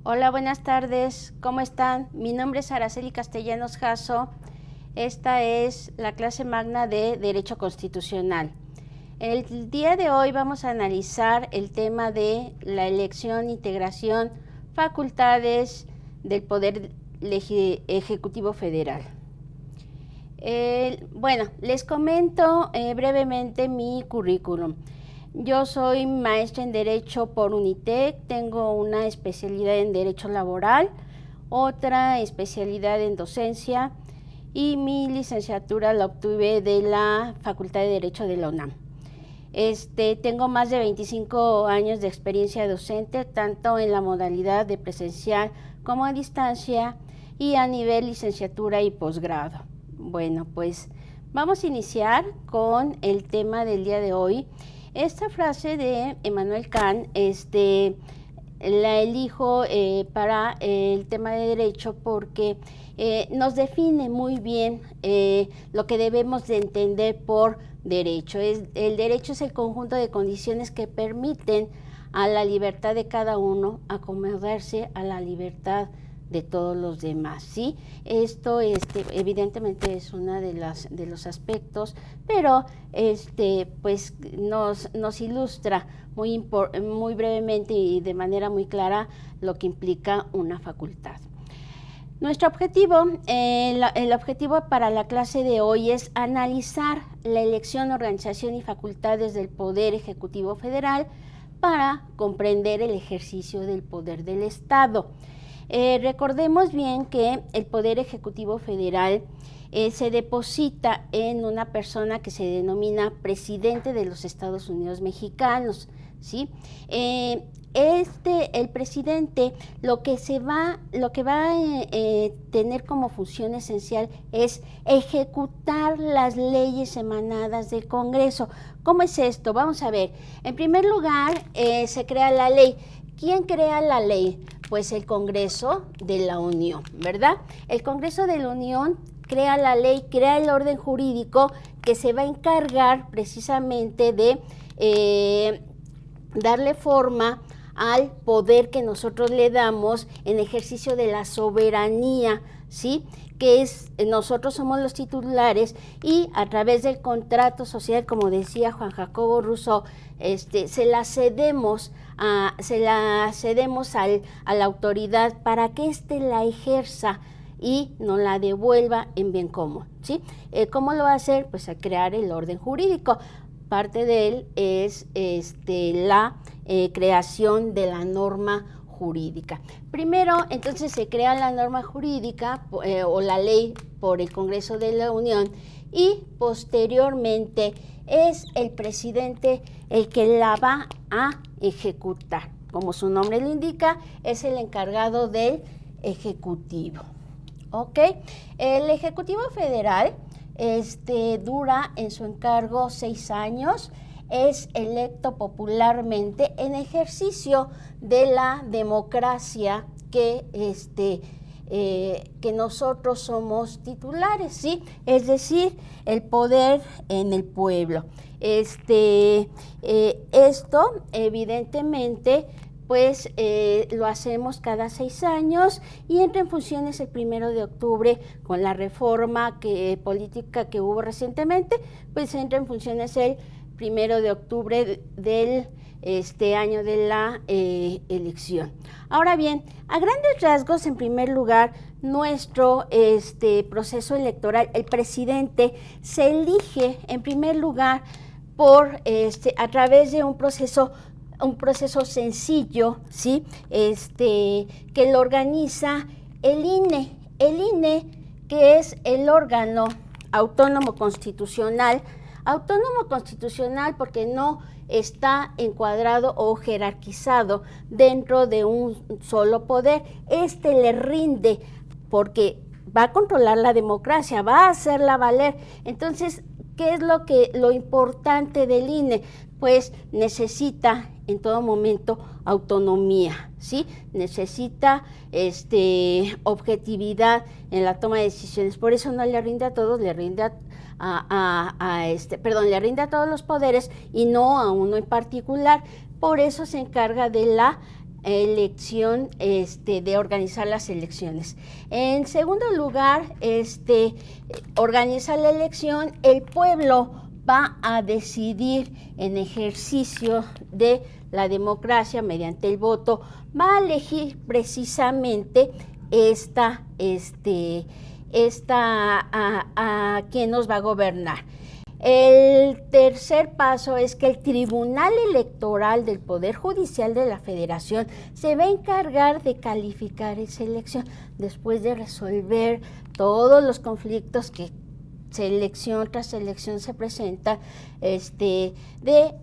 Hola, buenas tardes, ¿cómo están? Mi nombre es Araceli Castellanos Jasso. Esta es la clase magna de Derecho Constitucional. El día de hoy vamos a analizar el tema de la elección, integración, facultades del Poder Ejecutivo Federal. Bueno, les comento brevemente mi currículum. Yo soy maestra en Derecho por Unitec, tengo una especialidad en Derecho Laboral, otra especialidad en Docencia y mi licenciatura la obtuve de la Facultad de Derecho de la UNAM. Tengo más de 25 años de experiencia docente, tanto en la modalidad de presencial como a distancia y a nivel licenciatura y posgrado. Bueno, pues vamos a iniciar con el tema del día de hoy. Esta frase de Immanuel Kant la elijo para el tema de derecho porque nos define muy bien lo que debemos de entender por derecho. El derecho es el conjunto de condiciones que permiten a la libertad de cada uno acomodarse a la libertad de todos los demás, ¿sí? Esto evidentemente es uno de los aspectos, pero pues nos ilustra muy brevemente y de manera muy clara lo que implica una facultad. Nuestro objetivo, el objetivo para la clase de hoy es analizar la elección, organización y facultades del Poder Ejecutivo Federal para comprender el ejercicio del poder del Estado. Recordemos bien que el Poder Ejecutivo Federal se deposita en una persona que se denomina Presidente de los Estados Unidos Mexicanos, ¿sí? El presidente lo que va a tener como función esencial es ejecutar las leyes emanadas del Congreso. ¿Cómo es esto? Vamos a ver. En primer lugar, se crea la ley. ¿Quién crea la ley? Pues el Congreso de la Unión, ¿verdad? El Congreso de la Unión crea la ley, crea el orden jurídico que se va a encargar precisamente de darle forma al poder que nosotros le damos en ejercicio de la soberanía, ¿sí? Que nosotros somos los titulares y a través del contrato social, como decía Juan Jacobo Rousseau, se la cedemos a la autoridad para que la ejerza y nos la devuelva en bien común, ¿sí? ¿Cómo lo va a hacer? Pues a crear el orden jurídico. Parte de él es la creación de la norma jurídica. Primero, entonces, se crea la norma jurídica o la ley por el Congreso de la Unión y posteriormente es el presidente el que la va a ejecutar. Como su nombre lo indica, es el encargado del Ejecutivo. ¿Ok? El Ejecutivo Federal dura en su encargo 6 años, es electo popularmente en ejercicio de la democracia que nosotros somos titulares, ¿sí? Es decir, el poder en el pueblo. Esto evidentemente pues lo hacemos cada 6 años y entra en funciones el 1 de octubre con la reforma política que hubo recientemente, pues entra en funciones el 1 de octubre del año de la elección. Ahora bien, a grandes rasgos, en primer lugar, nuestro proceso electoral, el presidente se elige en primer lugar a través de un proceso sencillo, ¿sí? Que lo organiza el INE. El INE, que es el órgano autónomo constitucional porque no está encuadrado o jerarquizado dentro de un solo poder. Le rinde porque va a controlar la democracia, va a hacerla valer. Entonces, ¿qué es lo importante del INE? Pues necesita en todo momento autonomía, ¿sí? Necesita objetividad en la toma de decisiones. Por eso no le rinde a todos, le rinde le rinde a todos los poderes y no a uno en particular. Por eso se encarga de la elección, de organizar las elecciones. En segundo lugar, organiza la elección, el pueblo va a decidir en ejercicio de la democracia mediante el voto, va a elegir precisamente a quién nos va a gobernar. El tercer paso es que el Tribunal Electoral del Poder Judicial de la Federación se va a encargar de calificar esa elección después de resolver todos los conflictos que elección tras elección se presenta de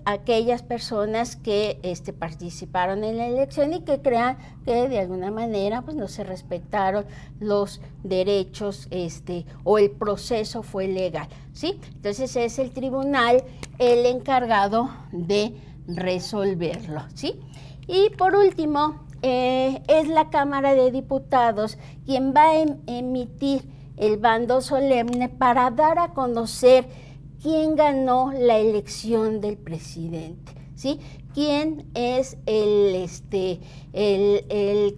aquellas personas que participaron en la elección y que crean que de alguna manera pues no se respetaron los derechos o el proceso fue legal, ¿sí? Entonces es el tribunal el encargado de resolverlo, ¿sí? Y por último, es la Cámara de Diputados quien va a emitir el bando solemne para dar a conocer quién ganó la elección del presidente, ¿sí? Quién es el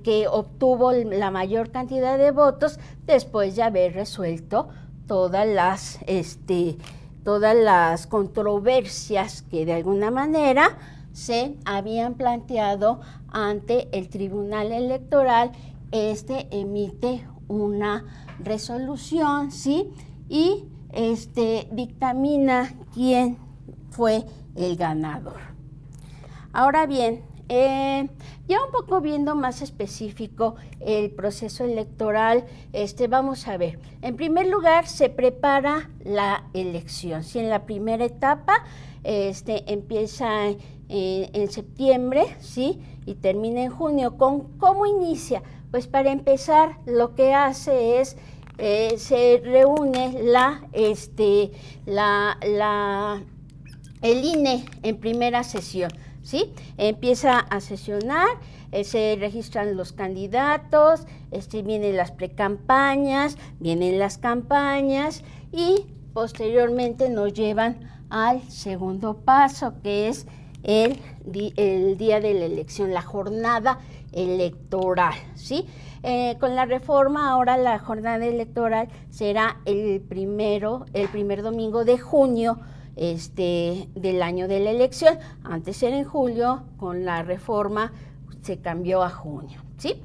que obtuvo la mayor cantidad de votos después de haber resuelto todas las controversias que de alguna manera se habían planteado ante el Tribunal Electoral. Emite una resolución, ¿sí? Y dictamina quién fue el ganador. Ahora bien, ya un poco viendo más específico el proceso electoral, vamos a ver. En primer lugar, se prepara la elección. ¿Sí? En la primera etapa, empieza en septiembre, ¿sí? Y termina en junio. ¿Cómo inicia? Pues para empezar, lo que hace es, se reúne el INE en primera sesión, ¿sí? Empieza a sesionar, se registran los candidatos, vienen las precampañas, vienen las campañas y posteriormente nos llevan al segundo paso, que es el día de la elección, la jornada electoral, ¿sí? Con la reforma ahora la jornada electoral será el primer domingo de junio del año de la elección. Antes era en julio, con la reforma se cambió a junio, ¿sí?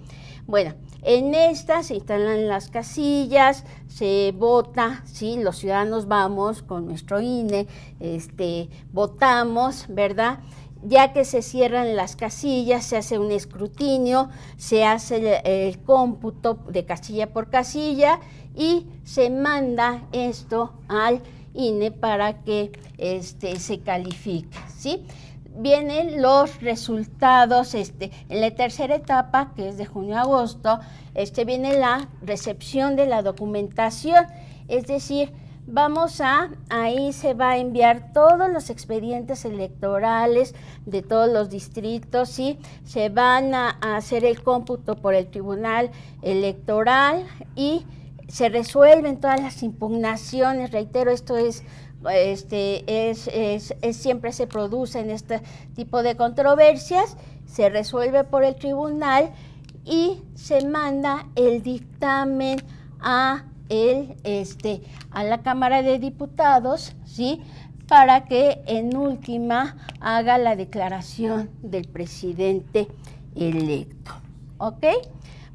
Bueno, en esta se instalan las casillas, se vota, ¿sí? Los ciudadanos vamos con nuestro INE, votamos, ¿verdad? Ya que se cierran las casillas, se hace un escrutinio, se hace el cómputo de casilla por casilla y se manda esto al INE para que se califique, ¿sí? Vienen los resultados, en la tercera etapa, que es de junio a agosto, viene la recepción de la documentación, es decir, ahí se va a enviar todos los expedientes electorales de todos los distritos, ¿sí? Se van a hacer el cómputo por el Tribunal Electoral y se resuelven todas las impugnaciones. Reitero, esto es siempre se produce en este tipo de controversias, se resuelve por el tribunal y se manda el dictamen a la Cámara de Diputados, ¿sí? Para que en última haga la declaración del presidente electo, ¿ok?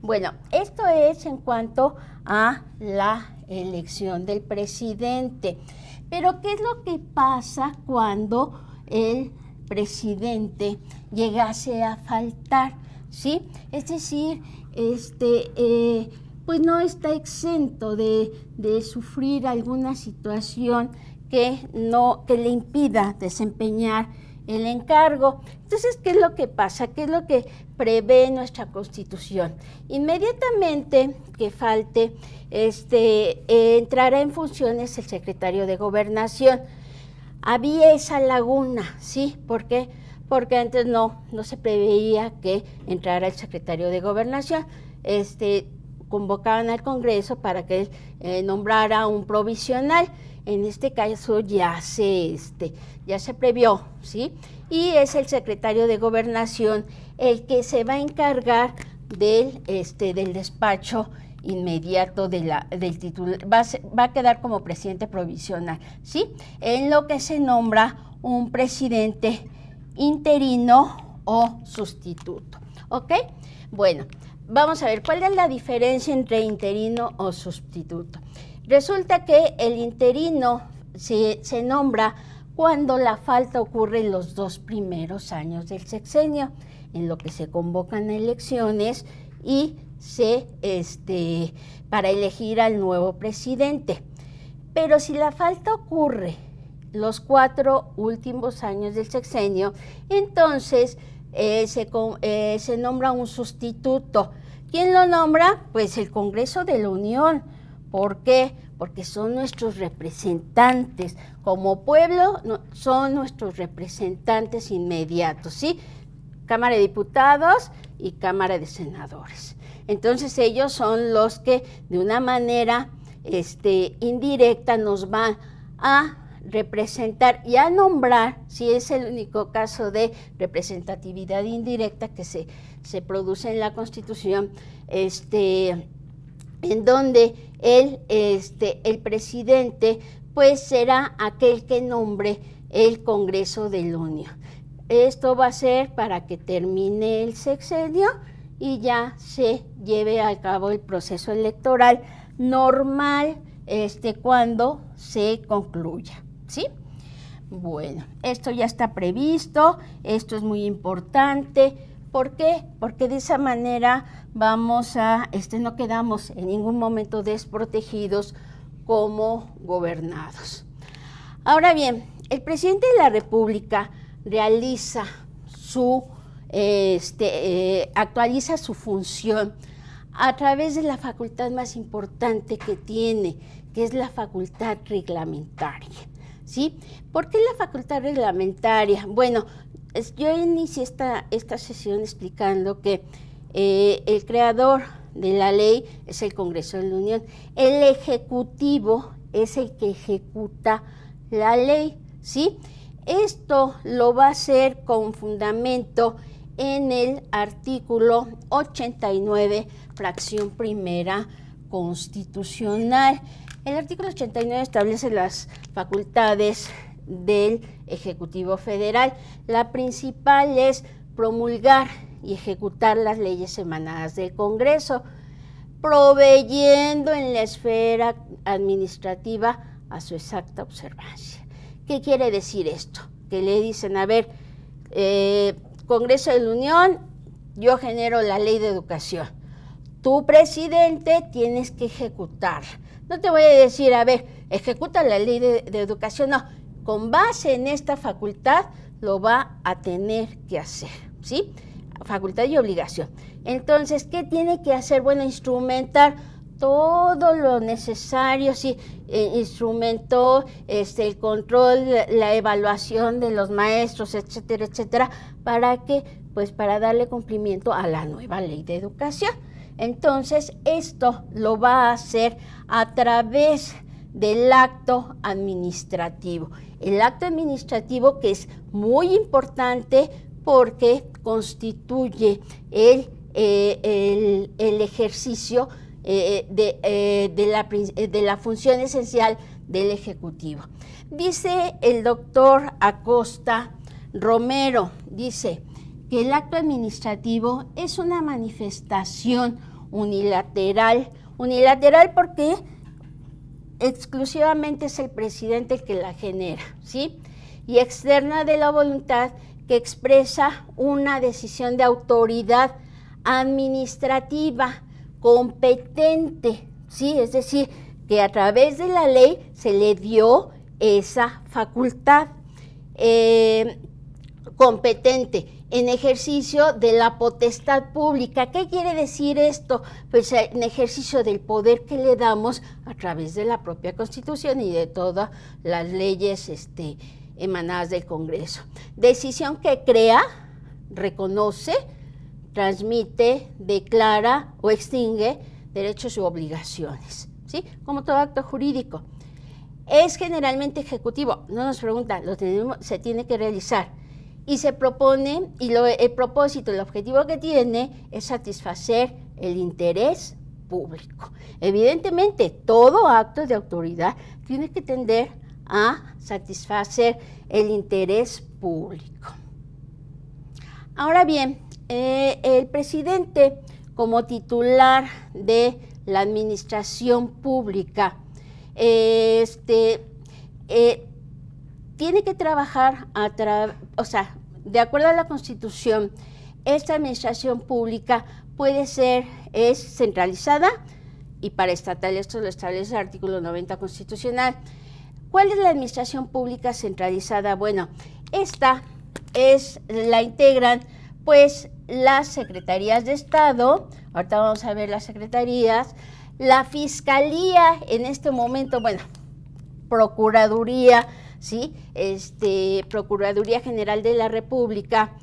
Bueno, esto es en cuanto a la elección del presidente. Pero ¿qué es lo que pasa cuando el presidente llegase a faltar? ¿Sí? Es decir, pues no está exento de sufrir alguna situación que le impida desempeñar el encargo. Entonces, ¿qué es lo que pasa? ¿Qué es lo que prevé nuestra Constitución? Inmediatamente que falte, entrará en funciones el secretario de Gobernación. Había esa laguna, ¿sí? ¿Por qué? Porque antes no se preveía que entrara el secretario de Gobernación. Convocaban al Congreso para que él nombrara un provisional. En este caso ya se previó, ¿sí? Y es el secretario de Gobernación el que se va a encargar del despacho inmediato del titular, va a quedar como presidente provisional, ¿sí? En lo que se nombra un presidente interino o sustituto, ¿ok? Bueno, vamos a ver, ¿cuál es la diferencia entre interino o sustituto? Resulta que el interino se nombra cuando la falta ocurre en los 2 primeros años del sexenio, en lo que se convocan elecciones y para elegir al nuevo presidente. Pero si la falta ocurre los 4 últimos años del sexenio, entonces se nombra un sustituto. ¿Quién lo nombra? Pues el Congreso de la Unión. ¿Por qué? Porque son nuestros representantes. Como pueblo, son nuestros representantes inmediatos, ¿sí? Cámara de Diputados y Cámara de Senadores. Entonces ellos son los que de una manera indirecta nos van a representar y a nombrar, si es el único caso de representatividad indirecta que se produce en la Constitución, en donde el presidente pues será aquel que nombre el Congreso de la Unión. Esto va a ser para que termine el sexenio y ya se lleve a cabo el proceso electoral normal cuando se concluya, ¿sí? Bueno, esto ya está previsto, esto es muy importante. ¿Por qué? Porque de esa manera vamos a, no quedamos en ningún momento desprotegidos como gobernados. Ahora bien, el presidente de la República realiza actualiza su función a través de la facultad más importante que tiene, que es la facultad reglamentaria, ¿sí? ¿Por qué la facultad reglamentaria? Bueno, yo inicié esta sesión explicando que el creador de la ley es el Congreso de la Unión. El Ejecutivo es el que ejecuta la ley, ¿sí? Esto lo va a hacer con fundamento en el artículo 89, fracción primera constitucional. El artículo 89 establece las facultades del Ejecutivo Federal. La principal es promulgar y ejecutar las leyes emanadas del Congreso, proveyendo en la esfera administrativa a su exacta observancia. ¿Qué quiere decir esto? Que le dicen, a ver, Congreso de la Unión, yo genero la ley de educación. Tu presidente tienes que ejecutar. No te voy a decir, a ver, ejecuta la ley de educación, no. Con base en esta facultad lo va a tener que hacer, ¿sí? Facultad y obligación. Entonces, ¿qué tiene que hacer? Bueno, instrumentar todo lo necesario, sí, instrumentó el control, la evaluación de los maestros, etcétera, etcétera, ¿para qué? Pues para darle cumplimiento a la nueva ley de educación. Entonces, esto lo va a hacer a través del acto administrativo. El acto administrativo, que es muy importante porque constituye el ejercicio de la función esencial del Ejecutivo. Dice el doctor Acosta Romero, dice que el acto administrativo es una manifestación unilateral porque exclusivamente es el presidente el que la genera, ¿sí? Y externa de la voluntad que expresa una decisión de autoridad administrativa competente, ¿sí? Es decir, que a través de la ley se le dio esa facultad. competente en ejercicio de la potestad pública. ¿Qué quiere decir esto? Pues en ejercicio del poder que le damos a través de la propia Constitución y de todas las leyes emanadas del Congreso. Decisión que crea, reconoce, transmite, declara o extingue derechos u obligaciones, ¿sí? Como todo acto jurídico. Es generalmente ejecutivo, no nos preguntan, se tiene que realizar. Y se propone, y el propósito, el objetivo que tiene es satisfacer el interés público. Evidentemente, todo acto de autoridad tiene que tender a satisfacer el interés público. Ahora bien, el presidente, como titular de la administración pública, tiene que trabajar de acuerdo a la Constitución. Esta administración pública es centralizada y paraestatal. Esto lo establece el artículo 90 constitucional. ¿Cuál es la administración pública centralizada? Bueno, esta la integran pues las secretarías de Estado. Ahorita vamos a ver las secretarías. La Fiscalía en este momento, bueno, Procuraduría, ¿sí? Procuraduría General de la República,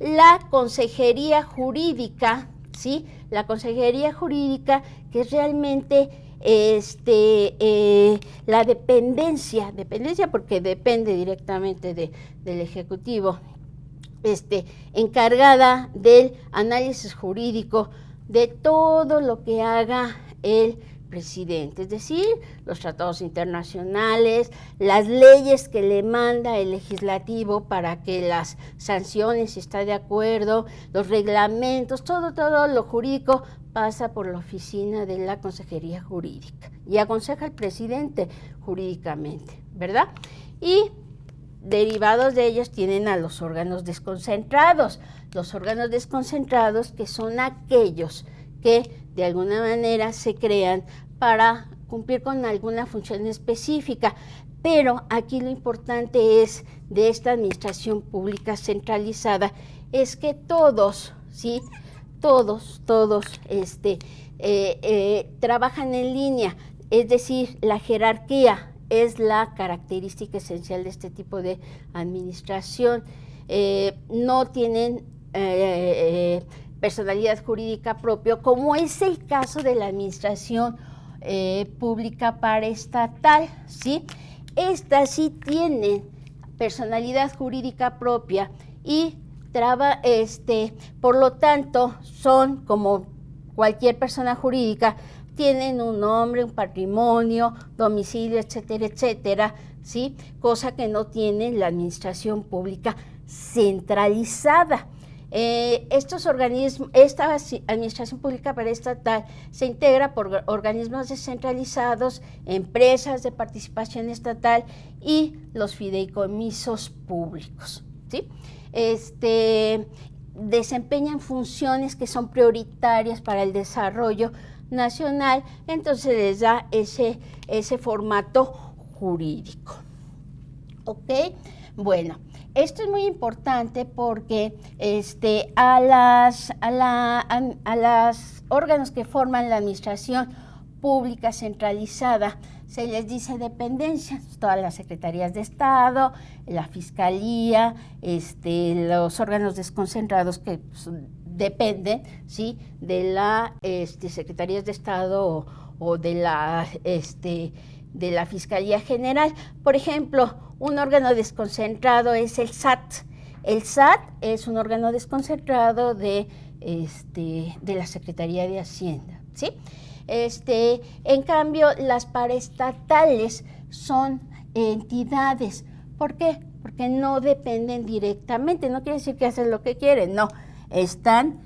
la Consejería Jurídica, ¿sí? La Consejería Jurídica, que es realmente la dependencia porque depende directamente del Ejecutivo, encargada del análisis jurídico de todo lo que haga el presidente, es decir, los tratados internacionales, las leyes que le manda el legislativo para que las sanciones, si está de acuerdo, los reglamentos, todo lo jurídico pasa por la oficina de la Consejería Jurídica y aconseja al presidente jurídicamente, ¿verdad? Y derivados de ellos tienen a los órganos desconcentrados. Los órganos desconcentrados, que son aquellos que de alguna manera se crean para cumplir con alguna función específica. Pero aquí lo importante es de esta administración pública centralizada es que todos, ¿sí? Todos trabajan en línea, es decir, la jerarquía es la característica esencial de este tipo de administración. No tienen personalidad jurídica propia, como es el caso de la administración pública paraestatal, ¿sí? Esta sí tiene personalidad jurídica propia y por lo tanto son como cualquier persona jurídica, tienen un nombre, un patrimonio, domicilio, etcétera, etcétera, ¿sí? Cosa que no tiene la administración pública centralizada. Esta administración pública paraestatal se integra por organismos descentralizados, empresas de participación estatal y los fideicomisos públicos, ¿sí? Desempeñan funciones que son prioritarias para el desarrollo nacional, entonces les da ese formato jurídico. ¿Ok? Bueno, esto es muy importante porque a los órganos que forman la administración pública centralizada se les dice dependencias, todas las secretarías de Estado, la Fiscalía, los órganos desconcentrados que dependen, ¿sí? De las secretarías de Estado o de la Fiscalía General. Por ejemplo, un órgano desconcentrado es el SAT. El SAT es un órgano desconcentrado de la Secretaría de Hacienda, ¿sí? En cambio, las paraestatales son entidades. ¿Por qué? Porque no dependen directamente, no quiere decir que hacen lo que quieren, no, están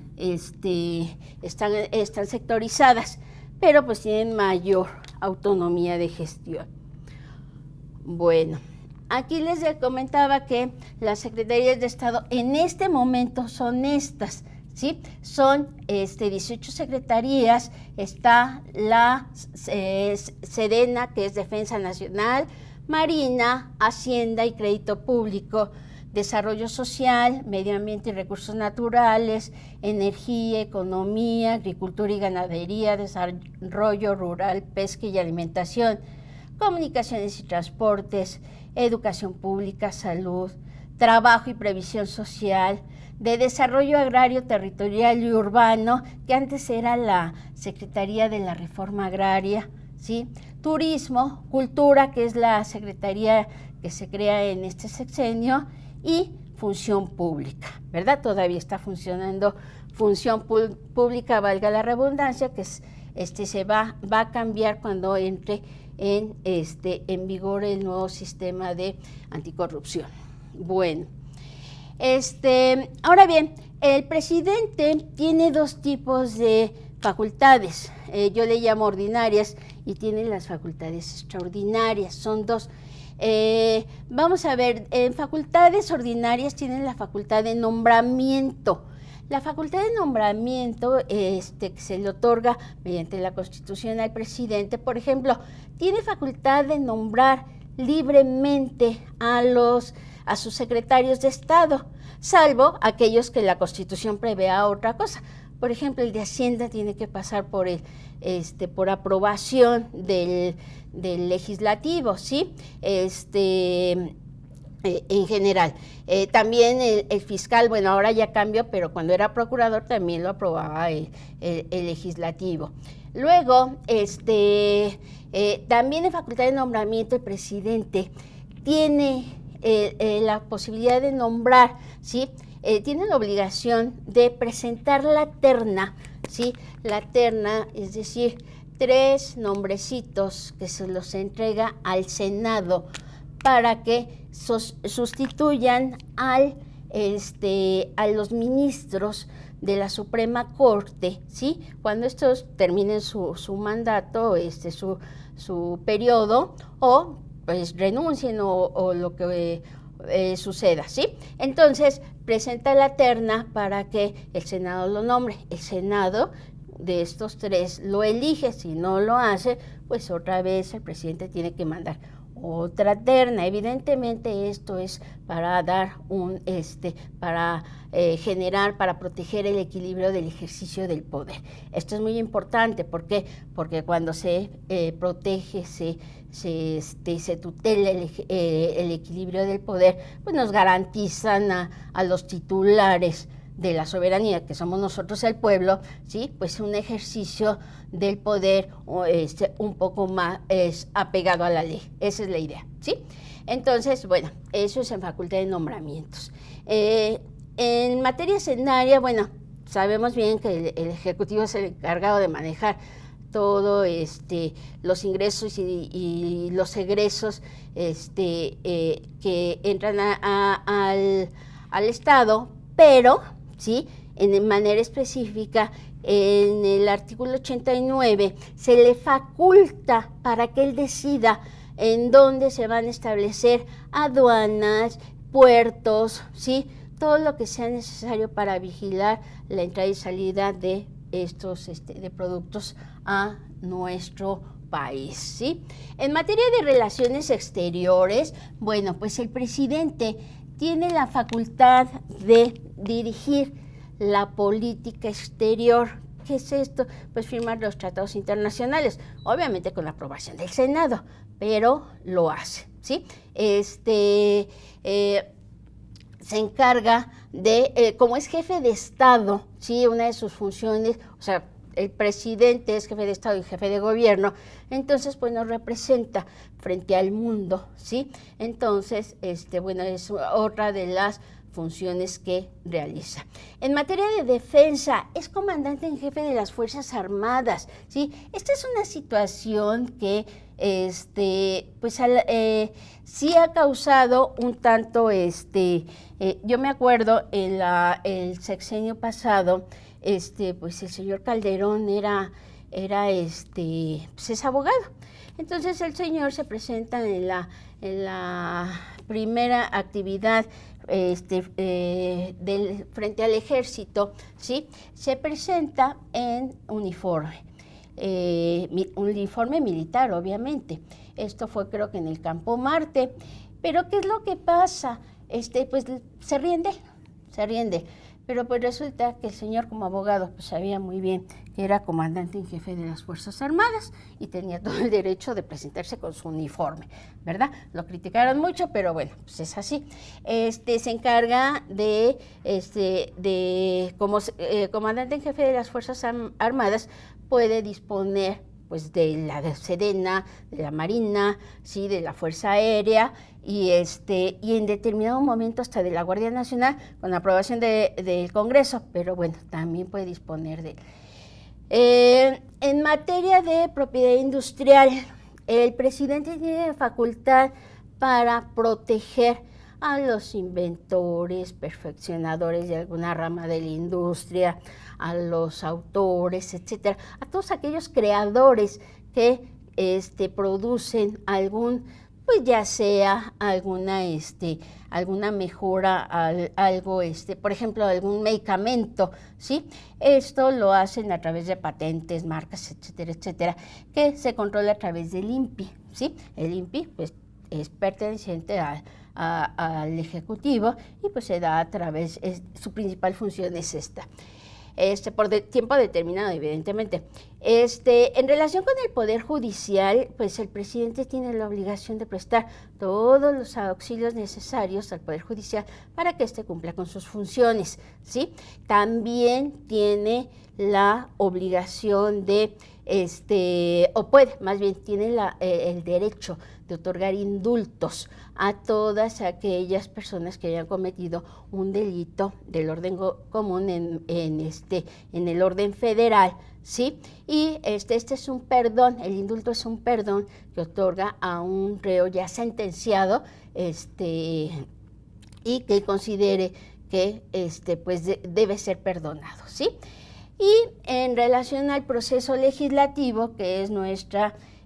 sectorizadas, pero pues tienen mayor autonomía de gestión. Bueno, aquí les comentaba que las secretarías de Estado en este momento son estas, ¿sí? Son 18 secretarías, está la Sedena, que es Defensa Nacional, Marina, Hacienda y Crédito Público, desarrollo social, medio ambiente y recursos naturales, energía, economía, agricultura y ganadería, desarrollo rural, pesca y alimentación, comunicaciones y transportes, educación pública, salud, trabajo y previsión social, de desarrollo agrario, territorial y urbano, que antes era la Secretaría de la Reforma Agraria, ¿sí? Turismo, cultura, que es la secretaría que se crea en este sexenio, y función pública, ¿verdad? Todavía está funcionando función pública, valga la redundancia, que se va a cambiar cuando entre en vigor el nuevo sistema de anticorrupción. Bueno, ahora bien, el presidente tiene dos tipos de facultades, yo le llamo ordinarias, y tiene las facultades extraordinarias, son dos. Vamos a ver, en facultades ordinarias tienen la facultad de nombramiento. La facultad de nombramiento que se le otorga mediante la Constitución al presidente, por ejemplo, tiene facultad de nombrar libremente a sus secretarios de Estado, salvo aquellos que la Constitución prevea otra cosa. Por ejemplo, el de Hacienda tiene que pasar por aprobación del legislativo, ¿sí? En general. También el fiscal, bueno, ahora ya cambió, pero cuando era procurador también lo aprobaba el legislativo. Luego, también en facultad de nombramiento el presidente tiene la posibilidad de nombrar, ¿sí? Tiene la obligación de presentar la terna, ¿sí? La terna, es decir, 3 nombrecitos que se los entrega al Senado para que sustituyan a los ministros de la Suprema Corte, ¿sí? Cuando estos terminen su mandato, su periodo, o pues renuncien o lo que suceda, ¿sí? Entonces, presenta la terna para que el Senado lo nombre. El Senado de estos 3 lo elige, si no lo hace, pues otra vez el presidente tiene que mandar otra terna. Evidentemente esto es para dar para generar, para proteger el equilibrio del ejercicio del poder. Esto es muy importante, ¿por qué? Porque cuando se protege, se tutela el equilibrio del poder, pues nos garantizan a los titulares de la soberanía, que somos nosotros el pueblo, ¿sí? Pues un ejercicio del poder un poco más apegado a la ley. Esa es la idea, ¿sí? Entonces, bueno, eso es en facultad de nombramientos. En materia senaria, bueno, sabemos bien que el Ejecutivo es el encargado de manejar todo los ingresos y los egresos que entran al Estado, pero, ¿sí? En manera específica, en el artículo 89 se le faculta para que él decida en dónde se van a establecer aduanas, puertos, ¿sí? Todo lo que sea necesario para vigilar la entrada y salida de estos de productos a nuestro país, ¿sí? En materia de relaciones exteriores, bueno, pues el presidente tiene la facultad de dirigir la política exterior. ¿Qué es esto? Pues firmar los tratados internacionales, obviamente con la aprobación del Senado, pero lo hace, ¿sí? Se encarga de, como es jefe de Estado, ¿sí? Una de sus funciones, o sea, el presidente es jefe de Estado y jefe de gobierno, entonces pues nos representa frente al mundo, ¿sí? Entonces, bueno, es otra de las funciones que realiza. En materia de defensa, es comandante en jefe de las Fuerzas Armadas, ¿sí? Esta es una situación que pues sí ha causado un tanto, yo me acuerdo en el sexenio pasado, pues el señor Calderón era pues es abogado. Entonces el señor se presenta en la primera actividad frente al ejército, ¿sí? Se presenta en uniforme. Uniforme militar, obviamente. Esto fue, creo que en el Campo Marte. Pero ¿qué es lo que pasa? pues se ríen de él. Pero pues resulta que el señor como abogado pues sabía muy bien que era comandante en jefe de las Fuerzas Armadas y tenía todo el derecho de presentarse con su uniforme, ¿verdad? Lo criticaron mucho, pero bueno, pues es así. Se encarga como comandante en jefe de las Fuerzas Armadas, puede disponer pues de la Sedena, de la Marina, sí, de la Fuerza Aérea y en determinado momento hasta de la Guardia Nacional con aprobación del Congreso, pero bueno, también puede disponer de él. En materia de propiedad industrial, el presidente tiene facultad para proteger a los inventores, perfeccionadores de alguna rama de la industria, a los autores, etcétera, a todos aquellos creadores que producen algún, pues ya sea alguna mejora, algo, por ejemplo, algún medicamento, ¿sí? Esto lo hacen a través de patentes, marcas, etcétera, etcétera, que se controla a través del INPI, ¿sí? El INPI, pues, es perteneciente al Ejecutivo y pues se da a través, su principal función es esta. Por tiempo determinado, evidentemente. En relación con el Poder Judicial, pues el presidente tiene la obligación de prestar todos los auxilios necesarios al Poder Judicial para que éste cumpla con sus funciones, ¿sí? También tiene la obligación de, tiene el derecho de otorgar indultos a todas aquellas personas que hayan cometido un delito del orden común en el orden federal, ¿sí? Y este es un perdón, el indulto es un perdón que otorga a un reo ya sentenciado, y que considere que debe ser perdonado, ¿sí? Y en relación al proceso legislativo, que es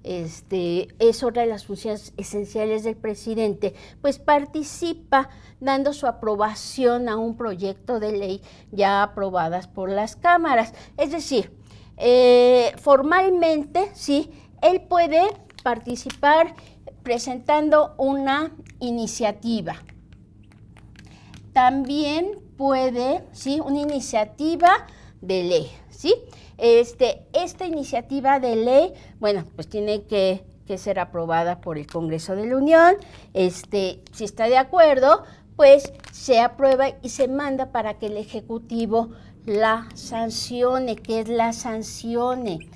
es otra de las funciones esenciales del presidente, pues participa dando su aprobación a un proyecto de ley ya aprobadas por las cámaras. Es decir, formalmente, sí, él puede participar presentando una iniciativa. También puede, sí, una iniciativa de ley, ¿sí? Esta iniciativa de ley, bueno, pues tiene que ser aprobada por el Congreso de la Unión. Si está de acuerdo, pues se aprueba y se manda para que el Ejecutivo la sancione. ¿Qué es la sancione?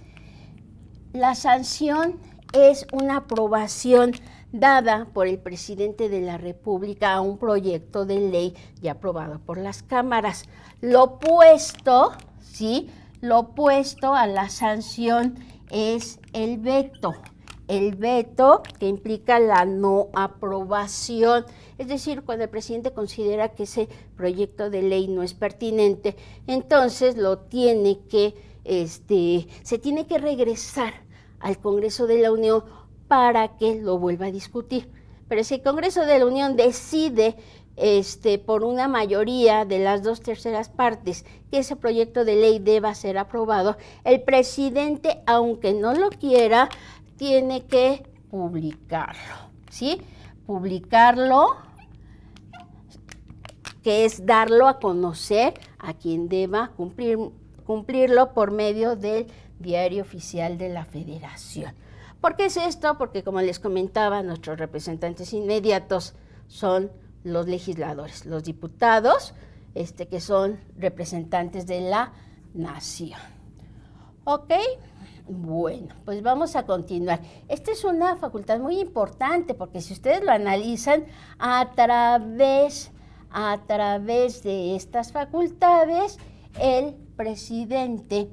La sanción es una aprobación dada por el presidente de la República a un proyecto de ley ya aprobado por las cámaras. Lo opuesto, ¿sí? Lo opuesto a la sanción es el veto. El veto, que implica la no aprobación, es decir, cuando el presidente considera que ese proyecto de ley no es pertinente, entonces se tiene que regresar al Congreso de la Unión para que lo vuelva a discutir. Pero si el Congreso de la Unión decide por una mayoría de las 2/3 partes que ese proyecto de ley deba ser aprobado, el presidente, aunque no lo quiera, tiene que publicarlo, ¿sí? Publicarlo, que es darlo a conocer a quien deba cumplirlo por medio del Diario Oficial de la Federación. ¿Por qué es esto? Porque, como les comentaba, nuestros representantes inmediatos son los legisladores, los diputados, que son representantes de la nación. ¿Ok? Bueno, pues vamos a continuar. Esta es una facultad muy importante porque si ustedes lo analizan a través de estas facultades, el presidente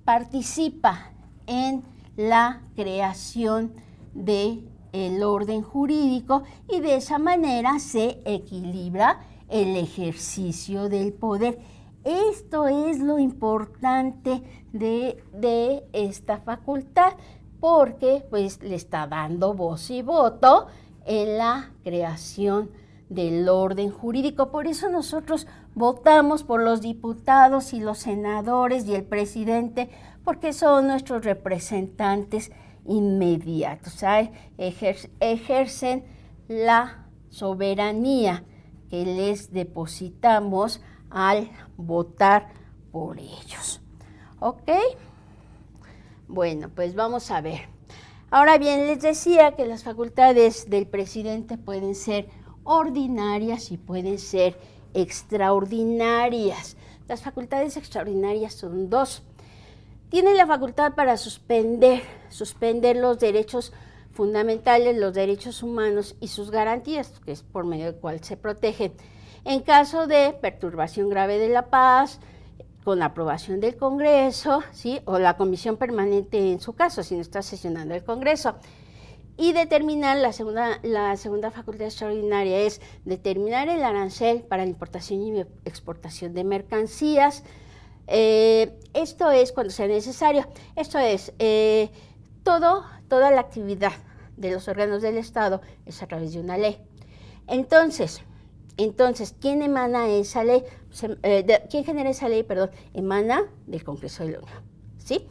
participa en la creación del orden jurídico y de esa manera se equilibra el ejercicio del poder. Esto es lo importante de esta facultad, porque pues le está dando voz y voto en la creación del orden jurídico. Por eso nosotros votamos por los diputados y los senadores y el presidente, porque son nuestros representantes inmediatos, ¿sabes? Ejercen la soberanía que les depositamos al votar por ellos. ¿Ok? Bueno, pues vamos a ver. Ahora bien, les decía que las facultades del presidente pueden ser ordinarias y pueden ser extraordinarias. Las facultades extraordinarias son dos. Tiene la facultad para suspender los derechos fundamentales, los derechos humanos y sus garantías, que es por medio del cual se protegen. En caso de perturbación grave de la paz, con aprobación del Congreso, ¿sí? O la comisión permanente en su caso, si no está sesionando el Congreso. Y determinar, la segunda facultad extraordinaria es determinar el arancel para la importación y exportación de mercancías. Esto es cuando sea necesario. Esto es, toda la actividad de los órganos del Estado es a través de una ley. Entonces, ¿quién emana esa ley? ¿Quién genera esa ley? Emana del Congreso de la Unión, ¿sí?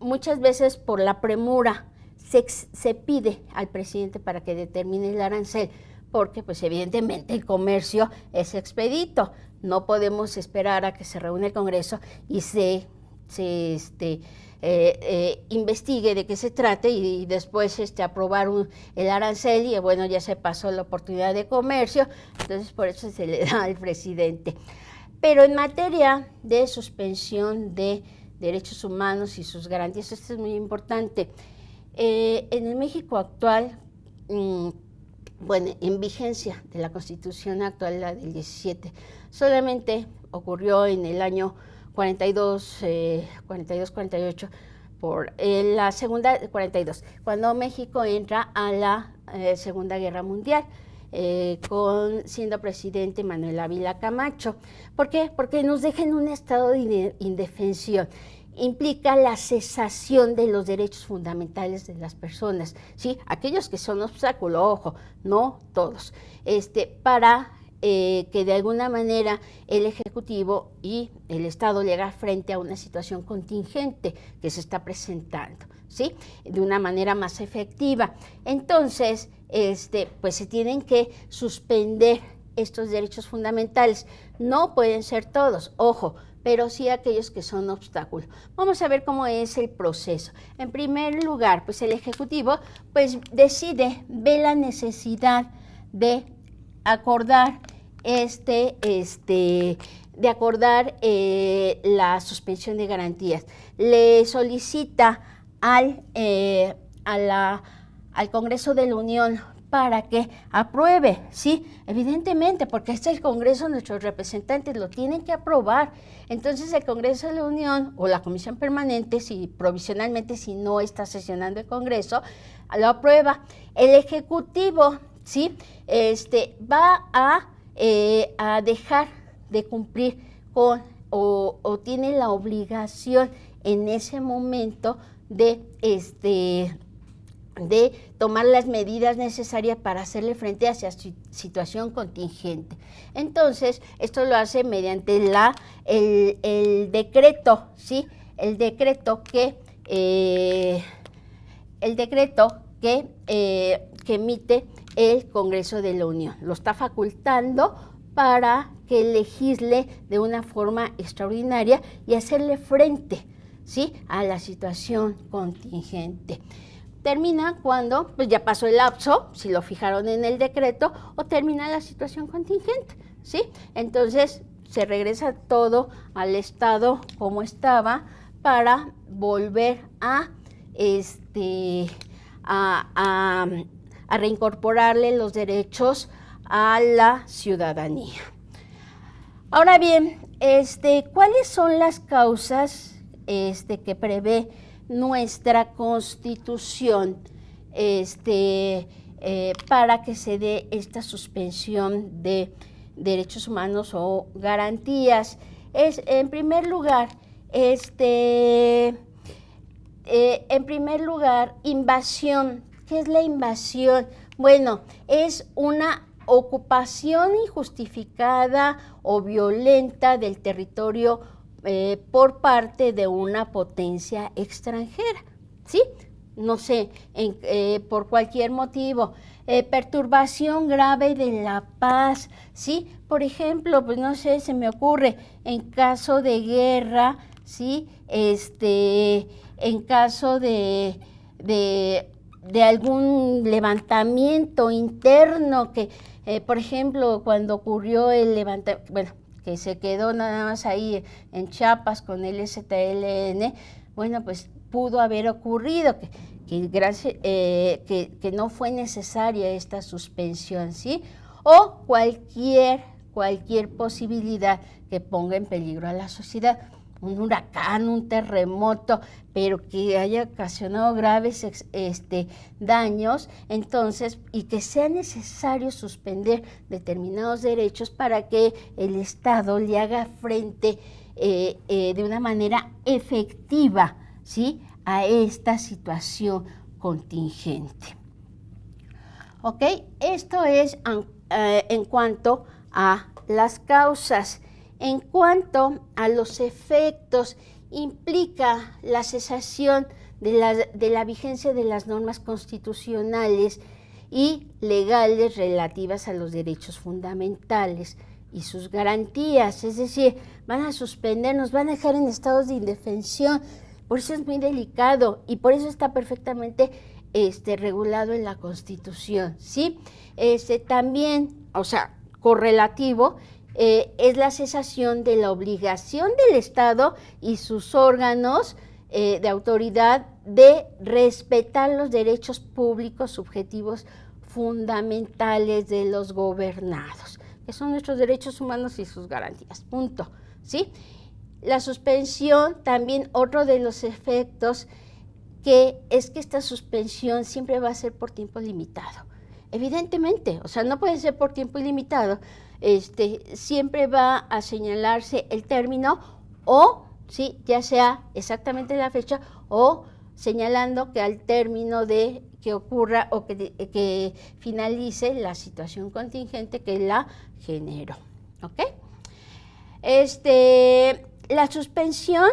Muchas veces por la premura se pide al presidente para que determine el arancel, porque pues evidentemente el comercio es expedito. No podemos esperar a que se reúne el Congreso y se investigue de qué se trate y después aprobar el arancel y bueno, ya se pasó la oportunidad de comercio, entonces por eso se le da al presidente. Pero en materia de suspensión de derechos humanos y sus garantías, esto es muy importante. En el México actual, bueno, en vigencia de la Constitución actual, la del 17, solamente ocurrió en el año 48, la segunda, 42, cuando México entra a la Segunda Guerra Mundial, siendo presidente Manuel Ávila Camacho. ¿Por qué? Porque nos deja en un estado de indefensión. Implica la cesación de los derechos fundamentales de las personas, ¿sí? Aquellos que son obstáculo, ojo, no todos, para que de alguna manera el Ejecutivo y el Estado le haga frente a una situación contingente que se está presentando, ¿sí? De una manera más efectiva. Entonces, pues se tienen que suspender estos derechos fundamentales. No pueden ser todos, ojo, pero sí aquellos que son obstáculos. Vamos a ver cómo es el proceso. En primer lugar, pues el Ejecutivo pues ve la necesidad de acordar la suspensión de garantías. Le solicita al Congreso de la Unión para que apruebe, ¿sí? Evidentemente, porque es el Congreso, nuestros representantes lo tienen que aprobar. Entonces el Congreso de la Unión o la Comisión Permanente, provisionalmente si no está sesionando el Congreso, lo aprueba. El Ejecutivo, ¿sí? Va a dejar de cumplir con o tiene la obligación en ese momento de tomar las medidas necesarias para hacerle frente a esa situación contingente. Entonces, esto lo hace mediante el decreto, ¿sí? El decreto que emite el Congreso de la Unión. Lo está facultando para que legisle de una forma extraordinaria y hacerle frente, ¿sí? A la situación contingente. Termina cuando pues ya pasó el lapso, si lo fijaron en el decreto, o termina la situación contingente, ¿sí? Entonces se regresa todo al estado como estaba para volver a reincorporarle los derechos a la ciudadanía. Ahora bien, ¿cuáles son las causas que prevé nuestra Constitución para que se dé esta suspensión de derechos humanos o garantías? En primer lugar, invasión. ¿Qué es la invasión? Bueno, es una ocupación injustificada o violenta del territorio por parte de una potencia extranjera, ¿sí? no sé, por cualquier motivo. Perturbación grave de la paz, ¿sí? Por ejemplo, pues no sé, se me ocurre, en caso de guerra, ¿sí? En caso de algún levantamiento interno que, por ejemplo, cuando ocurrió el levantamiento, bueno, que se quedó nada más ahí en Chiapas con el ZLN, bueno, pues pudo haber ocurrido que no fue necesaria esta suspensión, ¿sí? O cualquier posibilidad que ponga en peligro a la sociedad, un huracán, un terremoto, pero que haya ocasionado graves daños, entonces, y que sea necesario suspender determinados derechos para que el Estado le haga frente de una manera efectiva, ¿sí?, a esta situación contingente. ¿Ok? Esto es en cuanto a las causas. En cuanto a los efectos, implica la cesación de la vigencia de las normas constitucionales y legales relativas a los derechos fundamentales y sus garantías, es decir, van a suspender, nos van a dejar en estados de indefensión. Por eso es muy delicado y por eso está perfectamente regulado en la Constitución, ¿sí? También, o sea, correlativo, es la cesación de la obligación del Estado y sus órganos de autoridad de respetar los derechos públicos subjetivos fundamentales de los gobernados, que son nuestros derechos humanos y sus garantías, punto, ¿sí? La suspensión, también otro de los efectos, que es que esta suspensión siempre va a ser por tiempo limitado. Evidentemente, o sea, no puede ser por tiempo ilimitado, siempre va a señalarse el término o, ¿sí?, ya sea exactamente la fecha o señalando que al término de que ocurra o que finalice la situación contingente que la generó, ¿ok? La suspensión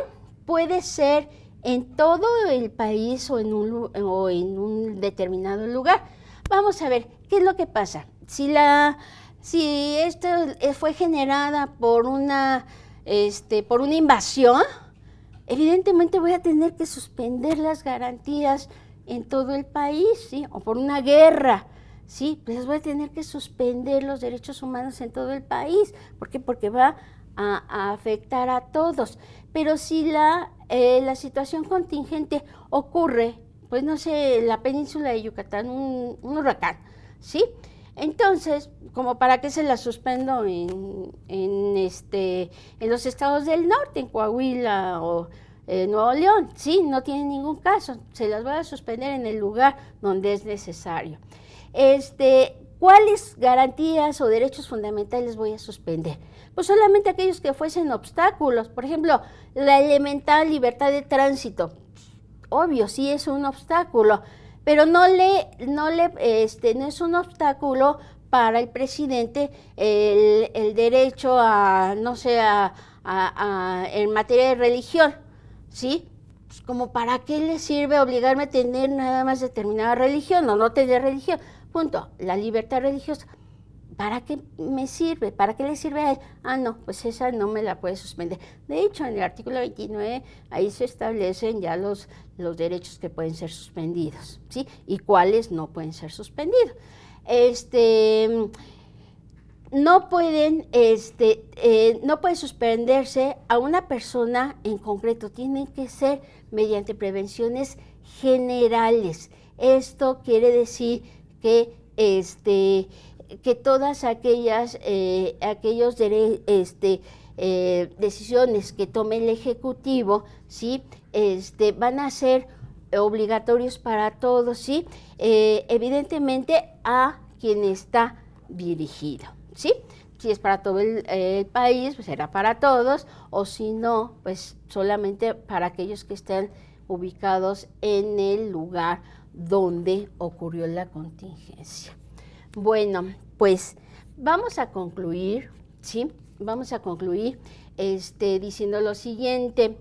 puede ser en todo el país o en un determinado lugar. Vamos a ver, ¿qué es lo que pasa? Si esto fue generada por una invasión, evidentemente voy a tener que suspender las garantías en todo el país, ¿sí? O por una guerra, ¿sí? Pues voy a tener que suspender los derechos humanos en todo el país. ¿Por qué? Porque va a afectar a todos. Pero si la situación contingente ocurre, pues no sé, en la península de Yucatán, un huracán, ¿sí? Entonces, como para qué se la suspendo en los estados del norte, en Coahuila o Nuevo León, sí, no tiene ningún caso, se las voy a suspender en el lugar donde es necesario. ¿Cuáles garantías o derechos fundamentales voy a suspender? Pues solamente aquellos que fuesen obstáculos, por ejemplo, la elemental libertad de tránsito, obvio, sí es un obstáculo, pero no es un obstáculo para el presidente el derecho a, no sé, en materia de religión, ¿sí? Pues como para qué le sirve obligarme a tener nada más determinada religión o no tener religión, punto. La libertad religiosa, ¿para qué me sirve? ¿Para qué le sirve a él? Ah, no, pues esa no me la puede suspender. De hecho, en el artículo 29, ahí se establecen ya los derechos que pueden ser suspendidos, ¿sí? Y cuáles no pueden ser suspendidos. No puede suspenderse a una persona en concreto, tienen que ser mediante prevenciones generales. Esto quiere decir que todas aquellas decisiones que tome el Ejecutivo, ¿sí?, van a ser obligatorios para todos, ¿sí? Evidentemente a quien está dirigido, ¿sí? Si es para todo el país, pues será para todos, o si no, pues solamente para aquellos que estén ubicados en el lugar donde ocurrió la contingencia. Bueno, pues vamos a concluir, ¿sí? Vamos a concluir diciendo lo siguiente.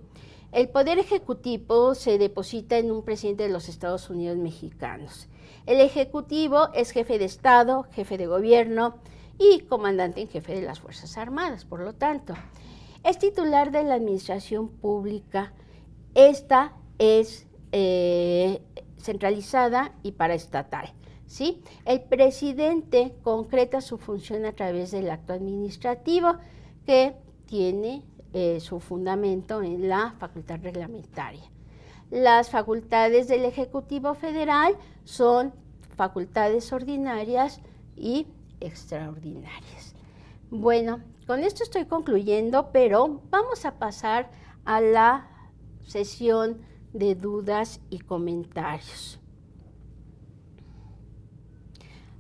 El poder ejecutivo se deposita en un presidente de los Estados Unidos mexicanos. El ejecutivo es jefe de Estado, jefe de gobierno y comandante en jefe de las Fuerzas Armadas, por lo tanto. Es titular de la administración pública. Esta es centralizada y paraestatal, ¿sí? El presidente concreta su función a través del acto administrativo que tiene su fundamento en la facultad reglamentaria. Las facultades del Ejecutivo Federal son facultades ordinarias y extraordinarias. Bueno, con esto estoy concluyendo, pero vamos a pasar a la sesión de dudas y comentarios.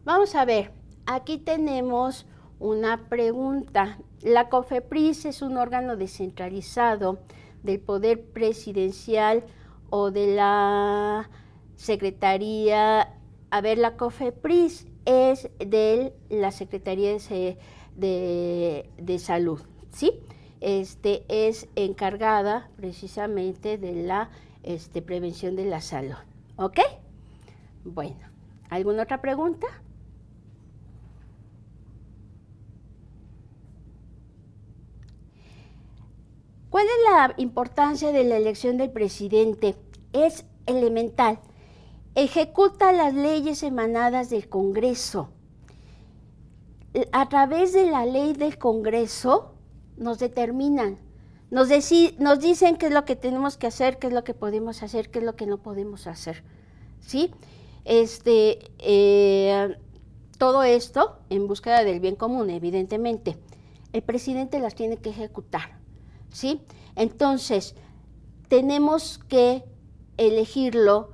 Vamos a ver, aquí tenemos una pregunta. La COFEPRIS es un órgano descentralizado del poder presidencial o de la Secretaría. A ver, la COFEPRIS es de la Secretaría de Salud, ¿sí? Es encargada precisamente de la prevención de la salud, ¿ok? Bueno, ¿alguna otra pregunta? ¿Cuál es la importancia de la elección del presidente? Es elemental. Ejecuta las leyes emanadas del Congreso. A través de la ley del Congreso nos determinan, nos dicen qué es lo que tenemos que hacer, qué es lo que podemos hacer, qué es lo que no podemos hacer, ¿sí? Todo esto en búsqueda del bien común, evidentemente. El presidente las tiene que ejecutar, ¿sí? Entonces, tenemos que elegirlo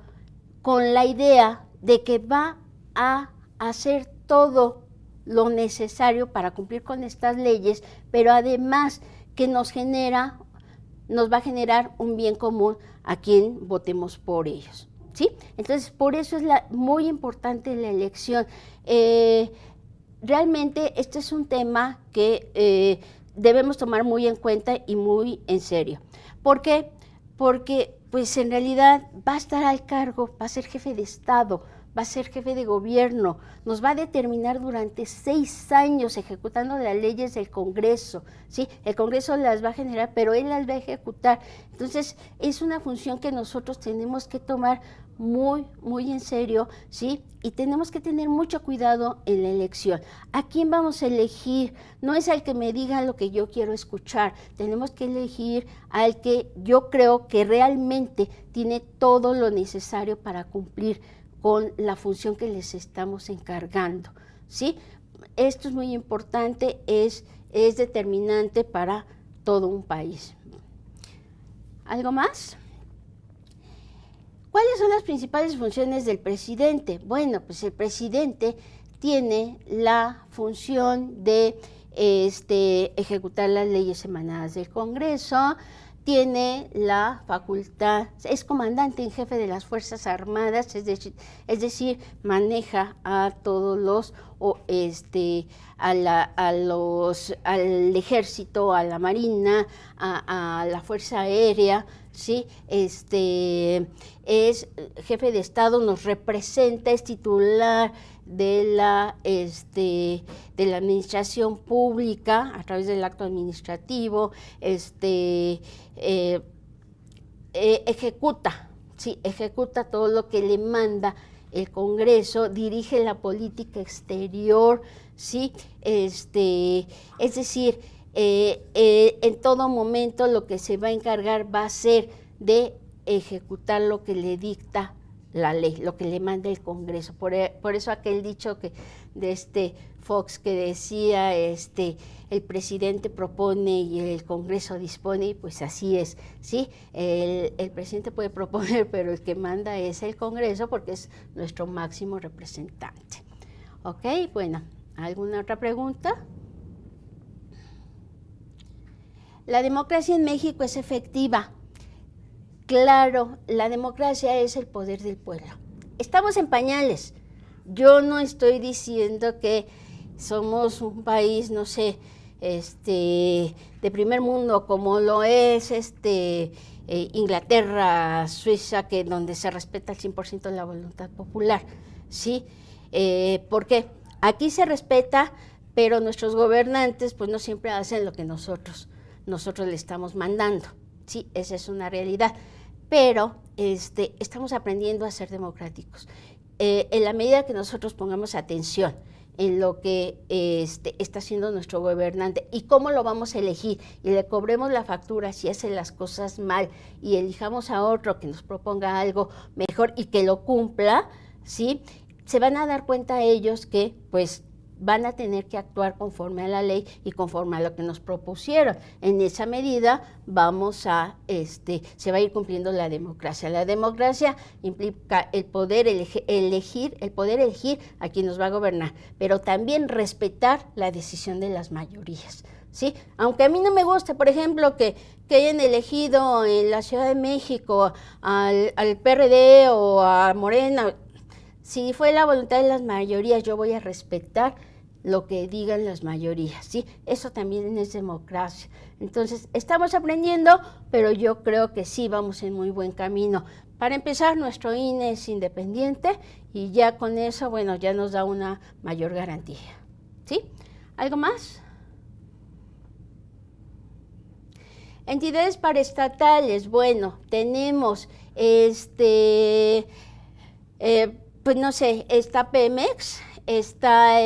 con la idea de que va a hacer todo lo necesario para cumplir con estas leyes, pero además que nos va a generar un bien común a quien votemos por ellos, ¿sí? Entonces, por eso es muy importante la elección. Realmente este es un tema que debemos tomar muy en cuenta y muy en serio. ¿Por qué? Porque pues en realidad va a estar al cargo, va a ser jefe de Estado, va a ser jefe de gobierno, nos va a determinar durante 6 años ejecutando las leyes del Congreso, ¿sí? El Congreso las va a generar, pero él las va a ejecutar. Entonces, es una función que nosotros tenemos que tomar muy, muy en serio, ¿sí? Y tenemos que tener mucho cuidado en la elección. ¿A quién vamos a elegir? No es al que me diga lo que yo quiero escuchar, tenemos que elegir al que yo creo que realmente tiene todo lo necesario para cumplir con la función que les estamos encargando, ¿sí? Esto es muy importante, es determinante para todo un país. ¿Algo más? ¿Cuáles son las principales funciones del presidente? Bueno, pues el presidente tiene la función de ejecutar las leyes emanadas del Congreso, tiene la facultad, es comandante en jefe de las Fuerzas Armadas, es decir, maneja a todos los, al ejército, a la marina, a la Fuerza Aérea, ¿sí? Es jefe de Estado, nos representa, es titular de la administración pública a través del acto administrativo, ejecuta, ¿sí? Ejecuta todo lo que le manda el Congreso, dirige la política exterior, ¿sí? Es decir, en todo momento lo que se va a encargar va a ser de ejecutar lo que le dicta la ley, lo que le manda el Congreso. Por eso aquel dicho de Fox que decía, el presidente propone y el Congreso dispone, pues así es, ¿sí? El presidente puede proponer, pero el que manda es el Congreso porque es nuestro máximo representante. ¿Ok? Bueno, ¿alguna otra pregunta? ¿La democracia en México es efectiva? Claro, la democracia es el poder del pueblo. Estamos en pañales. Yo no estoy diciendo que somos un país, no sé, de primer mundo, como lo es Inglaterra, Suiza, donde se respeta al 100% la voluntad popular, ¿sí? ¿Por qué? Aquí se respeta, pero nuestros gobernantes pues no siempre hacen lo que nosotros le estamos mandando, ¿sí? Esa es una realidad, pero estamos aprendiendo a ser democráticos. En la medida que nosotros pongamos atención en lo que está haciendo nuestro gobernante y cómo lo vamos a elegir, y le cobremos la factura si hace las cosas mal y elijamos a otro que nos proponga algo mejor y que lo cumpla, ¿sí? Se van a dar cuenta ellos que pues van a tener que actuar conforme a la ley y conforme a lo que nos propusieron. En esa medida se va a ir cumpliendo la democracia. La democracia implica el poder elegir a quien nos va a gobernar, pero también respetar la decisión de las mayorías, ¿sí? Aunque a mí no me guste, por ejemplo, que hayan elegido en la Ciudad de México al PRD o a Morena. Si fue la voluntad de las mayorías, yo voy a respetar lo que digan las mayorías, ¿sí? Eso también es democracia. Entonces, estamos aprendiendo, pero yo creo que sí vamos en muy buen camino. Para empezar, nuestro INE es independiente y ya con eso, bueno, ya nos da una mayor garantía, ¿sí? ¿Algo más? Entidades paraestatales, bueno, tenemos pues no sé, está Pemex, está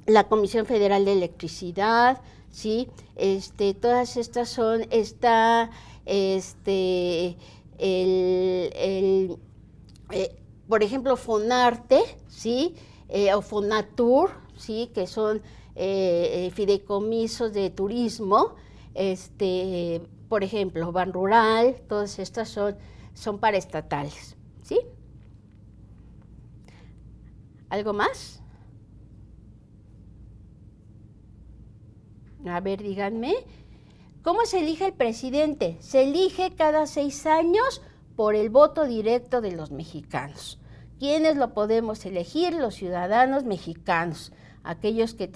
la Comisión Federal de Electricidad, ¿sí? Todas estas son, está por ejemplo, Fonarte, ¿sí? O Fonatur, ¿sí? Que son fideicomisos de turismo, por ejemplo, Banrural, todas estas son paraestatales, ¿sí? ¿Algo más? A ver, díganme. ¿Cómo se elige el presidente? Se elige cada 6 años por el voto directo de los mexicanos. ¿Quiénes lo podemos elegir? Los ciudadanos mexicanos, aquellos que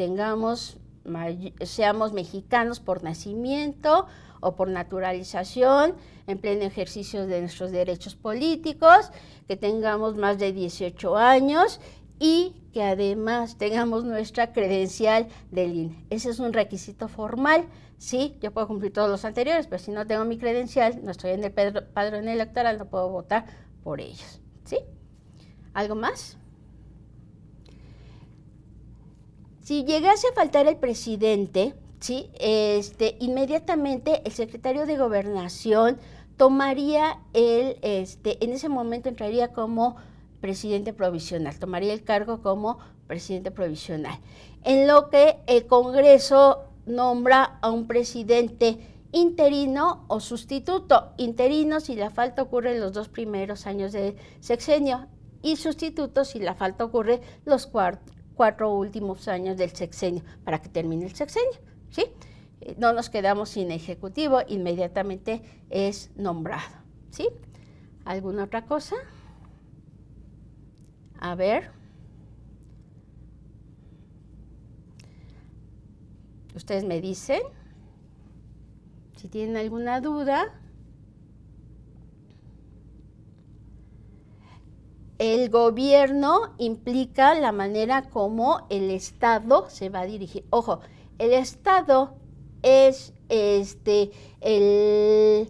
seamos mexicanos por nacimiento o por naturalización, en pleno ejercicio de nuestros derechos políticos, que tengamos más de 18 años y que además tengamos nuestra credencial del INE. Ese es un requisito formal, ¿sí? Yo puedo cumplir todos los anteriores, pero si no tengo mi credencial, no estoy en el padrón electoral, no puedo votar por ellos, ¿sí? ¿Algo más? Si llegase a faltar el presidente, ¿sí? Inmediatamente el secretario de Gobernación tomaría en ese momento entraría como presidente provisional, tomaría el cargo como presidente provisional, en lo que el Congreso nombra a un presidente interino o sustituto. Interino si la falta ocurre en los 2 primeros años del sexenio y sustituto si la falta ocurre los 4 últimos años del sexenio, para que termine el sexenio, ¿sí? No nos quedamos sin ejecutivo, inmediatamente es nombrado, ¿sí? ¿Alguna otra cosa? A ver. Ustedes me dicen si tienen alguna duda. El gobierno implica la manera como el Estado se va a dirigir. Ojo, el Estado es el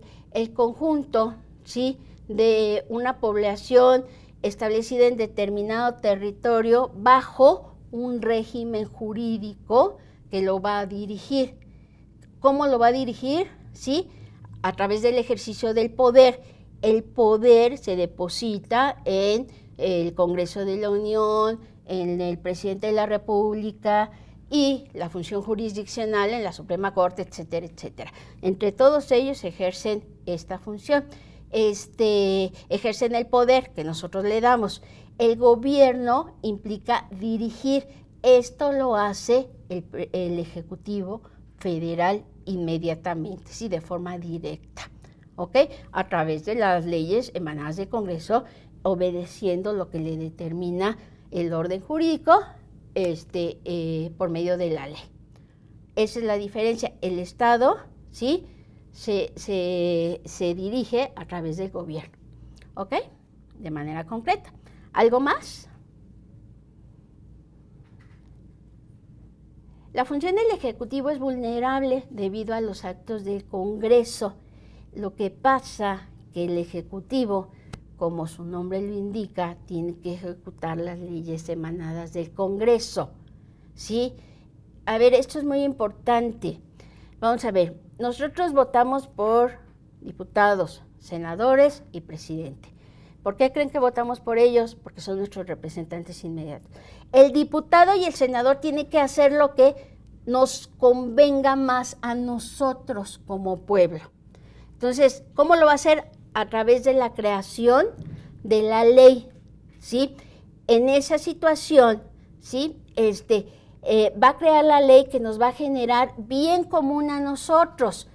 conjunto, ¿sí?, de una población establecida en determinado territorio bajo un régimen jurídico que lo va a dirigir. ¿Cómo lo va a dirigir? ¿Sí? A través del ejercicio del poder. El poder se deposita en el Congreso de la Unión, en el presidente de la República y la función jurisdiccional en la Suprema Corte, etcétera, etcétera. Entre todos ellos ejercen esta función. Ejercen el poder que nosotros le damos. El gobierno implica dirigir. Esto lo hace el Ejecutivo Federal inmediatamente, ¿sí?, de forma directa, ¿ok? A través de las leyes emanadas del Congreso, obedeciendo lo que le determina el orden jurídico, por medio de la ley. Esa es la diferencia. El Estado, ¿sí?, se dirige a través del gobierno, ¿ok? De manera concreta. ¿Algo más? La función del Ejecutivo es vulnerable debido a los actos del Congreso. Lo que pasa que el Ejecutivo, como su nombre lo indica, tiene que ejecutar las leyes emanadas del Congreso, ¿sí? A ver, esto es muy importante. Vamos a ver, nosotros votamos por diputados, senadores y presidente. ¿Por qué creen que votamos por ellos? Porque son nuestros representantes inmediatos. El diputado y el senador tienen que hacer lo que nos convenga más a nosotros como pueblo. Entonces, ¿cómo lo va a hacer? A través de la creación de la ley, ¿sí? En esa situación, ¿sí?, va a crear la ley que nos va a generar bien común a nosotros.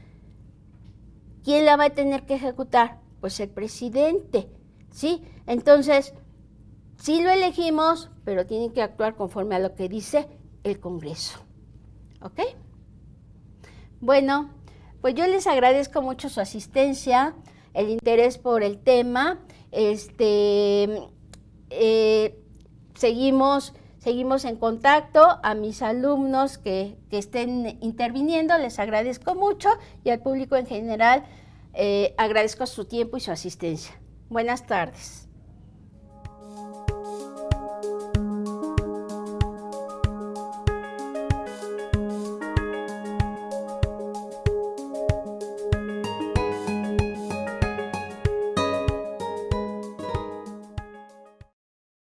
¿Quién la va a tener que ejecutar? Pues el presidente, ¿sí? Entonces, sí lo elegimos, pero tienen que actuar conforme a lo que dice el Congreso, ¿ok? Bueno, pues yo les agradezco mucho su asistencia, el interés por el tema. Seguimos en contacto. A mis alumnos que estén interviniendo, les agradezco mucho, y al público en general agradezco su tiempo y su asistencia. Buenas tardes.